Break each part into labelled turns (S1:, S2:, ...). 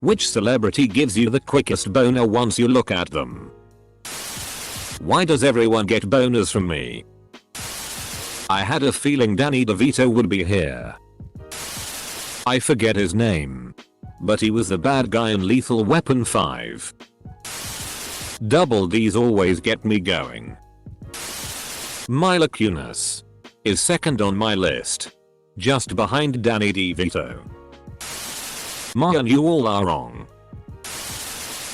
S1: Which celebrity gives you the quickest boner once you look at them? Why does everyone get boners from me? I had a feeling Danny DeVito would be here. I forget his name, but he was the bad guy in Lethal Weapon 5. Double D's always get me going. Mila Kunis is second on my list, just behind Danny DeVito. Man, you all are wrong.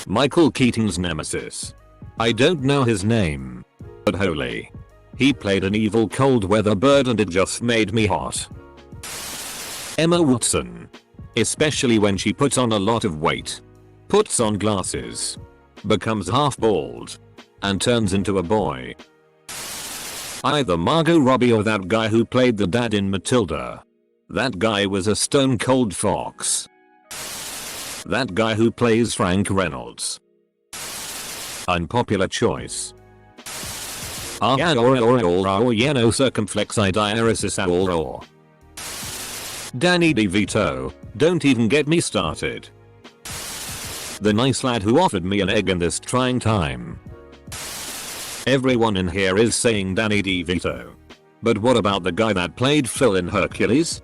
S1: Michael Keaton's nemesis. I don't know his name, but holy, he played an evil cold weather bird and it just made me hot. Emma Watson, especially when she puts on a lot of weight, puts on glasses, becomes half bald, and turns into a boy. Either Margot Robbie or that guy who played the dad in Matilda. That guy was a stone cold fox. That guy who plays Frank Reynolds. Unpopular choice. Circumflexi. Danny DeVito, don't even get me started. The nice lad who offered me an egg in this trying time. Everyone in here is saying Danny DeVito. But what about the guy that played Phil in Hercules?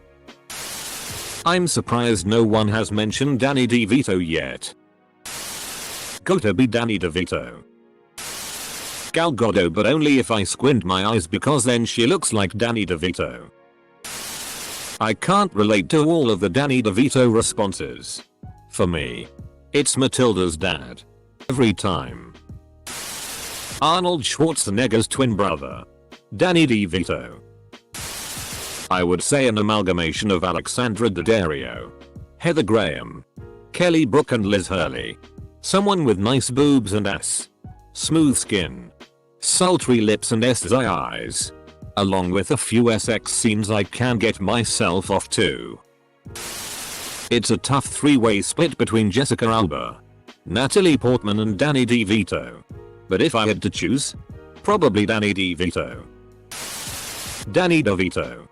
S1: I'm surprised no one has mentioned Danny DeVito yet. Gotta be Danny DeVito. Gal Gadot, but only if I squint my eyes because then she looks like Danny DeVito. I can't relate to all of the Danny DeVito responses. For me, it's Matilda's dad. Every time. Arnold Schwarzenegger's twin brother. Danny DeVito. I would say an amalgamation of Alexandra Daddario, Heather Graham, Kelly Brook and Liz Hurley. Someone with nice boobs and ass, smooth skin, sultry lips and SI eyes. Along with a few sex scenes I can get myself off to. It's a tough three-way split between Jessica Alba, Natalie Portman and Danny DeVito. But if I had to choose, probably Danny DeVito. Danny DeVito.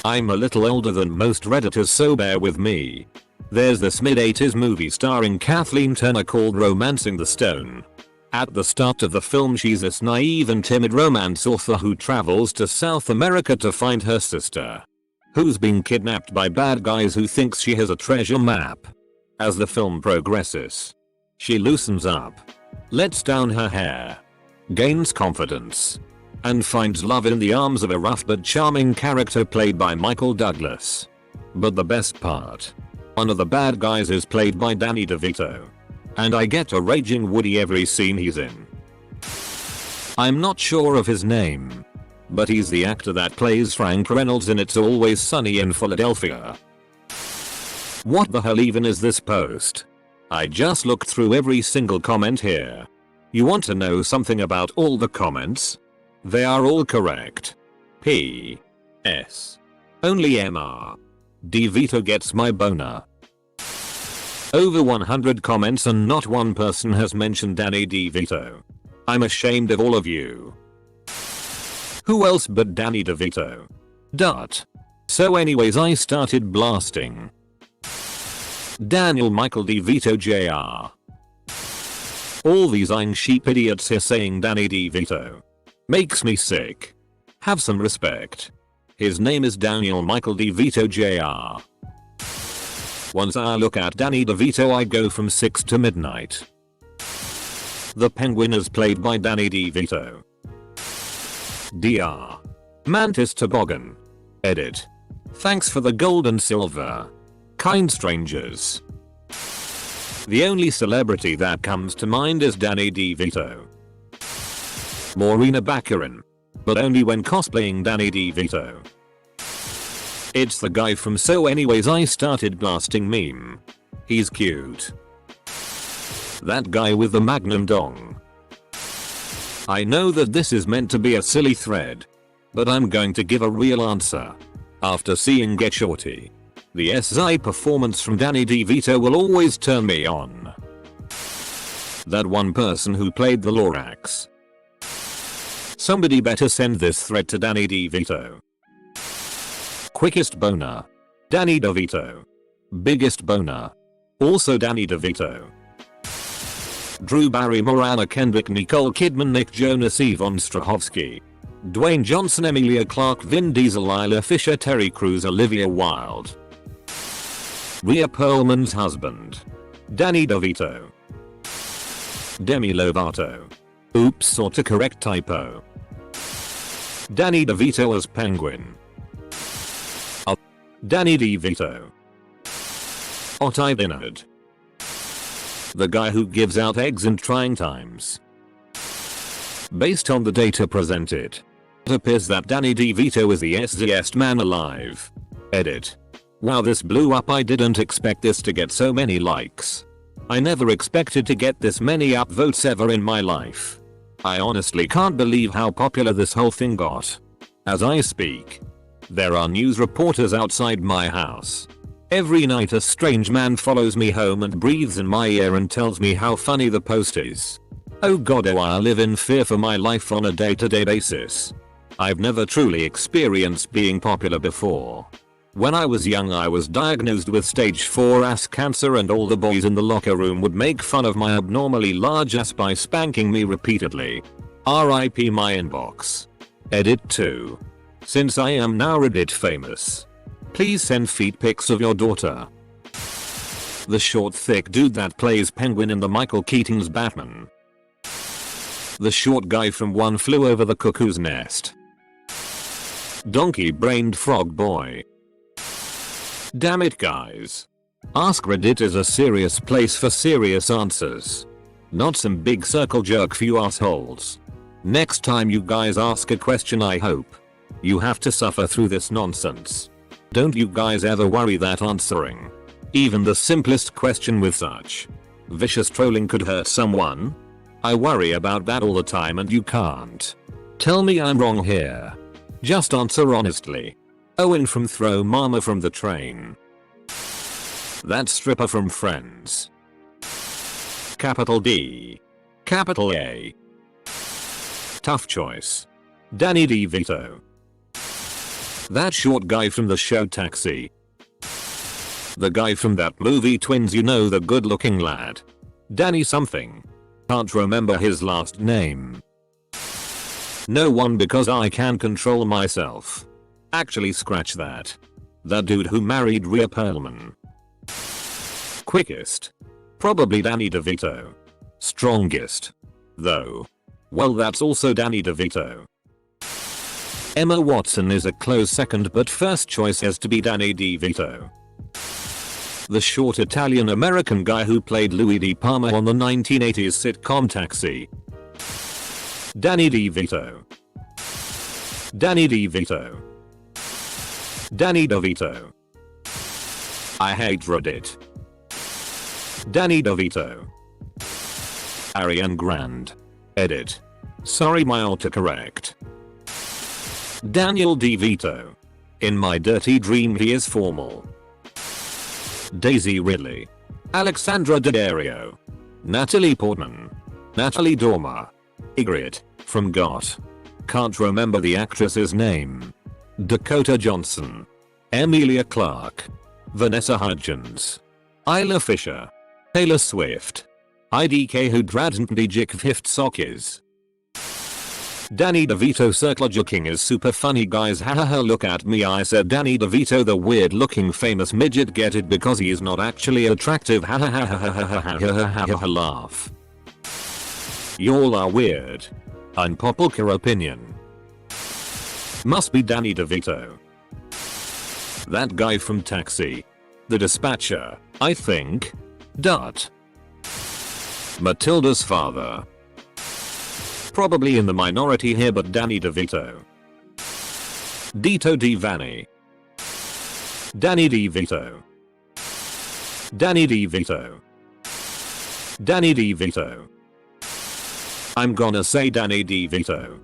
S1: I'm a little older than most Redditors, so bear with me. There's this mid-80s movie starring Kathleen Turner called Romancing the Stone. At the start of the film, she's this naive and timid romance author who travels to South America to find her sister, who's been kidnapped by bad guys who thinks she has a treasure map. As the film progresses, she loosens up, lets down her hair, gains confidence, and finds love in the arms of a rough but charming character played by Michael Douglas. But the best part, one of the bad guys is played by Danny DeVito. And I get a raging Woody every scene he's in. I'm not sure of his name, but he's the actor that plays Frank Reynolds in It's Always Sunny in Philadelphia. What the hell even is this post? I just looked through every single comment here. You want to know something about all the comments? They are all correct. P.S. Only Mr. DeVito gets my boner. Over 100 comments and not one person has mentioned Danny DeVito. I'm ashamed of all of you. Who else but Danny DeVito? So anyways, I started blasting Daniel Michael DeVito Jr. All these lying sheep idiots here saying Danny DeVito. Makes me sick. Have some respect. His name is Daniel Michael DeVito Jr. Once I look at Danny DeVito I go from 6 to midnight. The Penguin is played by Danny DeVito. Dr. Mantis Toboggan. Edit. Thanks for the gold and silver. Kind strangers. The only celebrity that comes to mind is Danny DeVito. Maureen Baccarin. But only when cosplaying Danny DeVito. It's the guy from So Anyways I Started Blasting meme. He's cute. That guy with the magnum dong. I know that this is meant to be a silly thread, but I'm going to give a real answer. After seeing Get Shorty, the SI performance from Danny DeVito will always turn me on. That one person who played the Lorax. Somebody better send this thread to Danny DeVito. Quickest boner. Danny DeVito. Biggest boner. Also Danny DeVito. Drew Barrymore, Anna Kendrick, Nicole Kidman, Nick Jonas, Yvonne Strahovski, Dwayne Johnson, Emilia Clarke, Vin Diesel, Isla Fisher, Terry Crews, Olivia Wilde. Rhea Perlman's husband. Danny DeVito. Demi Lovato. Oops, autocorrect typo. Danny DeVito as Penguin. Danny DeVito. Otto Dinard. The guy who gives out eggs in trying times. Based on the data presented, it appears that Danny DeVito is the SZest man alive. Edit. Wow, this blew up. I didn't expect this to get so many likes. I never expected to get this many upvotes ever in my life. I honestly can't believe how popular this whole thing got. As I speak, there are news reporters outside my house. Every night a strange man follows me home and breathes in my ear and tells me how funny the post is. Oh god, oh, I live in fear for my life on a day-to-day basis. I've never truly experienced being popular before. When I was young, I was diagnosed with stage 4 ass cancer, and all the boys in the locker room would make fun of my abnormally large ass by spanking me repeatedly. RIP my inbox. Edit 2. Since I am now Reddit famous, please send feet pics of your daughter. The short thick dude that plays Penguin in the Michael Keaton's Batman. The short guy from One Flew Over the Cuckoo's Nest. Donkey-brained frog boy. Damn it, guys. Ask Reddit is a serious place for serious answers. Not some big circle jerk for you assholes. Next time you guys ask a question, I hope you have to suffer through this nonsense. Don't you guys ever worry that answering even the simplest question with such vicious trolling could hurt someone? I worry about that all the time, and you can't tell me I'm wrong here. Just answer honestly. Owen from Throw Mama from the Train. That stripper from Friends. Capital D. Capital A. Tough choice. Danny DeVito. That short guy from the show Taxi. The guy from that movie Twins, you know, the good looking lad. Danny something. Can't remember his last name. No one, because I can control myself. Actually, scratch that. That dude who married Rhea Perlman. Quickest. Probably Danny DeVito. Strongest. Though. Well, that's also Danny DeVito. Emma Watson is a close second, but first choice has to be Danny DeVito. The short Italian-American guy who played Louis D. Palmer on the 1980s sitcom Taxi. Danny DeVito. Danny DeVito. Danny DeVito. I hate Reddit. Danny DeVito. Ariana Grande. Edit. Sorry, my autocorrect. Daniel DeVito. In my dirty dream he is formal. Daisy Ridley. Alexandra Daddario. Natalie Portman. Natalie Dormer. Ygritte, from GOT. Can't remember the actress's name. Dakota Johnson. Emilia Clarke. Vanessa Hudgens. Isla Fisher. Taylor Swift. IDK who dradn't jik fifth sockers. Danny DeVito. Circle joking is super funny, guys, hahaha. Look at me, I said Danny DeVito, the weird looking famous midget. Get it? Because he is not actually attractive, hahaha. Laugh. Y'all are weird. Unpopular opinion. Must be Danny DeVito. That guy from Taxi. The dispatcher, I think. Matilda's father. Probably in the minority here, but Danny DeVito. Dito Divani. Danny DeVito. Danny DeVito. Danny DeVito. I'm gonna say Danny DeVito.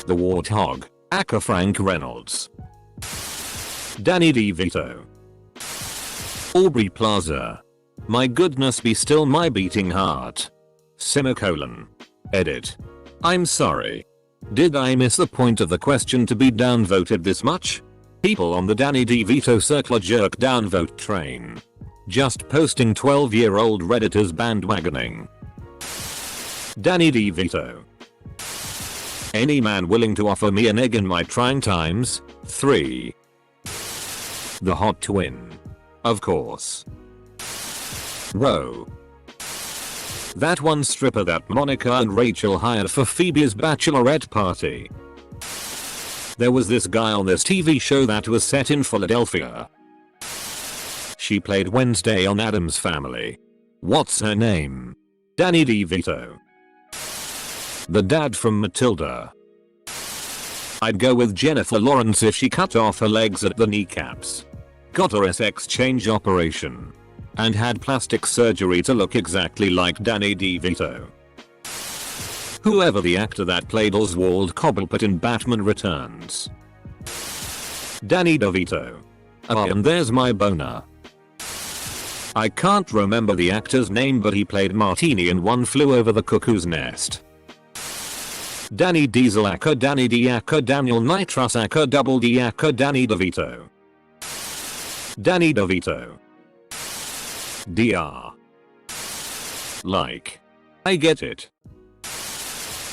S1: The Warthog, aka Frank Reynolds. Danny DeVito. Aubrey Plaza. My goodness, be still my beating heart. Semicolon. Edit. I'm sorry. Did I miss the point of the question to be downvoted this much? People on the Danny DeVito circle jerk downvote train. Just posting 12-year-old Redditors bandwagoning. Danny DeVito. Any man willing to offer me an egg in my trying times. 3. The hot twin. Of course. Whoa. That one stripper that Monica and Rachel hired for Phoebe's bachelorette party. There was this guy on this TV show that was set in Philadelphia. She played Wednesday on Addams Family. What's her name? Danny DeVito. The dad from Matilda. I'd go with Jennifer Lawrence if she cut off her legs at the kneecaps, got her sex change operation, and had plastic surgery to look exactly like Danny DeVito. Whoever the actor that played Oswald Cobblepot in Batman Returns. Danny DeVito. And there's my boner. I can't remember the actor's name, but he played Martini in One Flew Over the Cuckoo's Nest. Danny Diesel actor Danny D actor Daniel Nitrous actor Double D actor Danny DeVito. Danny DeVito. DR. Like. I get it.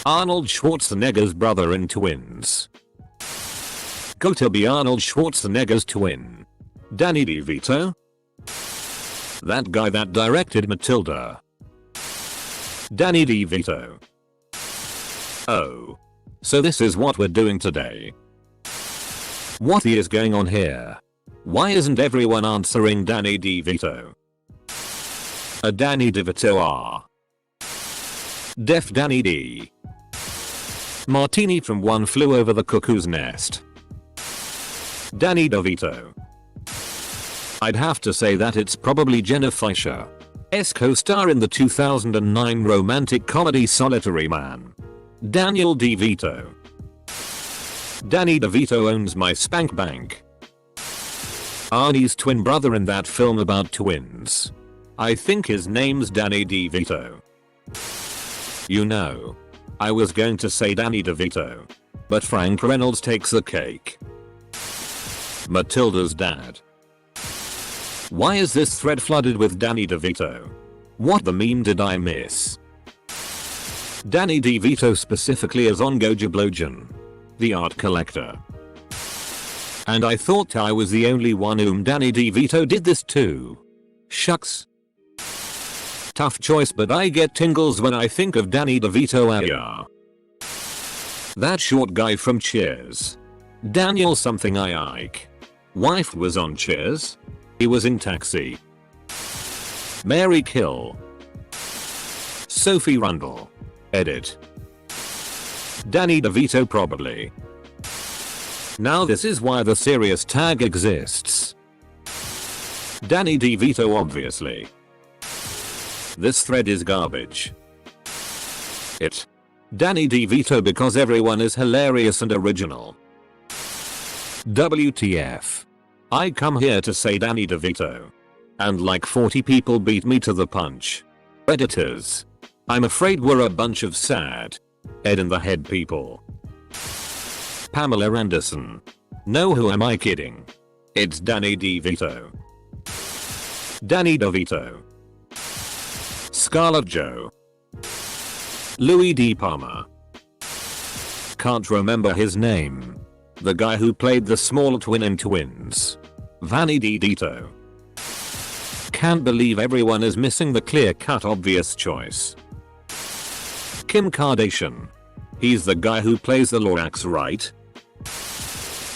S1: Arnold Schwarzenegger's brother in Twins. Go to be Arnold Schwarzenegger's twin. Danny DeVito? That guy that directed Matilda. Danny DeVito. Oh. So this is what we're doing today. What is going on here? Why isn't everyone answering Danny DeVito? A Danny DeVito R. Def Danny D. Martini from One Flew Over the Cuckoo's Nest. Danny DeVito. I'd have to say that it's probably Jenna Fischer's co-star in the 2009 romantic comedy Solitary Man. Daniel DeVito. Danny DeVito owns my spank bank. Arnie's twin brother in that film about twins. I think his name's Danny DeVito. You know, I was going to say Danny DeVito, but Frank Reynolds takes the cake. Matilda's dad. Why is this thread flooded with Danny DeVito? What the meme did I miss? Danny DeVito specifically as Ongo Jablojan, the art collector. And I thought I was the only one whom Danny DeVito did this to. Shucks. Tough choice, but I get tingles when I think of Danny DeVito. That short guy from Cheers. Daniel something Ike. Wife was on Cheers. He was in Taxi. Mary Kill. Sophie Rundle. Edit. Danny DeVito probably. Now this is why the serious tag exists. Danny DeVito obviously. This thread is garbage. It. Danny DeVito because everyone is hilarious and original. WTF. I come here to say Danny DeVito. And like 40 people beat me to the punch. Editors. I'm afraid we're a bunch of sad. Ed in the head people. Pamela Anderson. No, who am I kidding? It's Danny DeVito. Danny DeVito. Scarlett Jo. Louis D. Palmer. Can't remember his name. The guy who played the small twin in Twins. Vanny DeVito. Can't believe everyone is missing the clear-cut obvious choice. Kim Kardashian. He's the guy who plays the Lorax, right?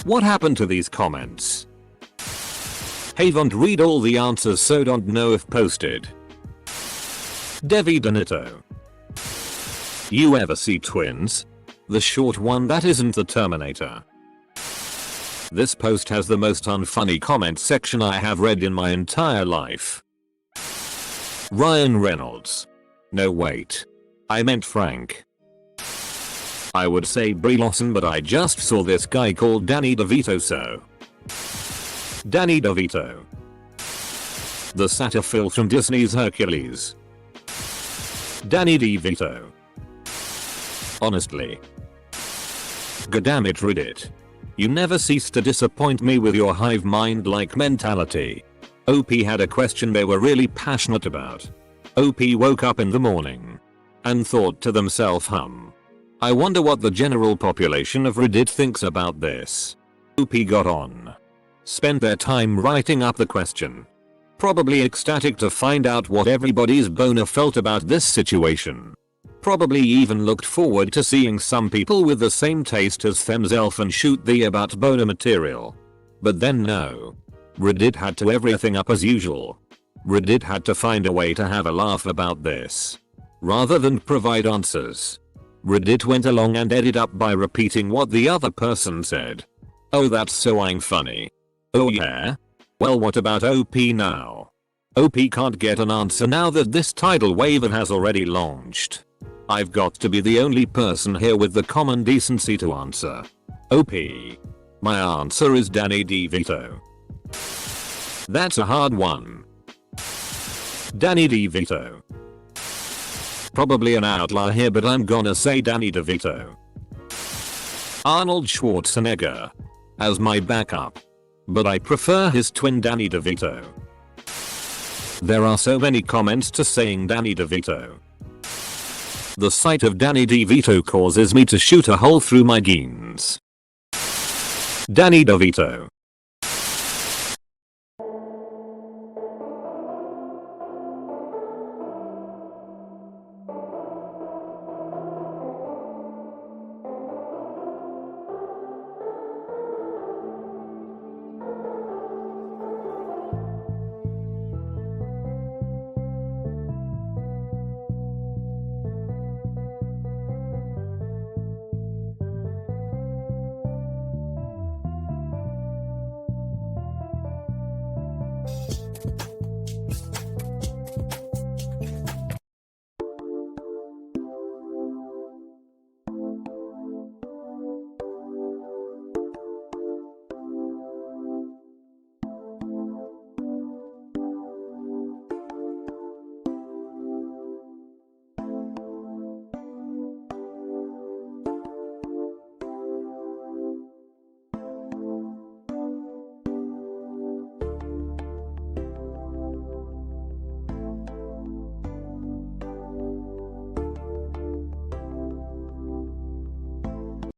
S1: What happened to these comments? Haven't read all the answers, so don't know if posted. Devi Donito. You ever see Twins? The short one that isn't the Terminator. This post has the most unfunny comment section I have read in my entire life. Ryan Reynolds. No wait. I meant Frank. I would say Brie Larson, but I just saw this guy called Danny DeVito, so. Danny DeVito. The Satyr from Disney's Hercules. Danny DeVito. Honestly. Goddammit Reddit. You never cease to disappoint me with your hive mind-like mentality. OP had a question they were really passionate about. OP woke up in the morning and thought to themselves, I wonder what the general population of Reddit thinks about this. OP got on. Spent their time writing up the question. Probably ecstatic to find out what everybody's boner felt about this situation. Probably even looked forward to seeing some people with the same taste as themselves and shoot the about boner material. But then no. Reddit had to everything up as usual. Reddit had to find a way to have a laugh about this, rather than provide answers. Reddit went along and ended up by repeating what the other person said. Oh, that's so funny. Oh yeah? Well, what about OP now? OP can't get an answer now that this tidal wave has already launched. I've got to be the only person here with the common decency to answer. OP. My answer is Danny DeVito. That's a hard one. Danny DeVito. Probably an outlier here, but I'm gonna say Danny DeVito. Arnold Schwarzenegger as my backup, but I prefer his twin Danny DeVito. There are so many comments to saying Danny DeVito. The sight of Danny DeVito causes me to shoot a hole through my jeans. Danny DeVito.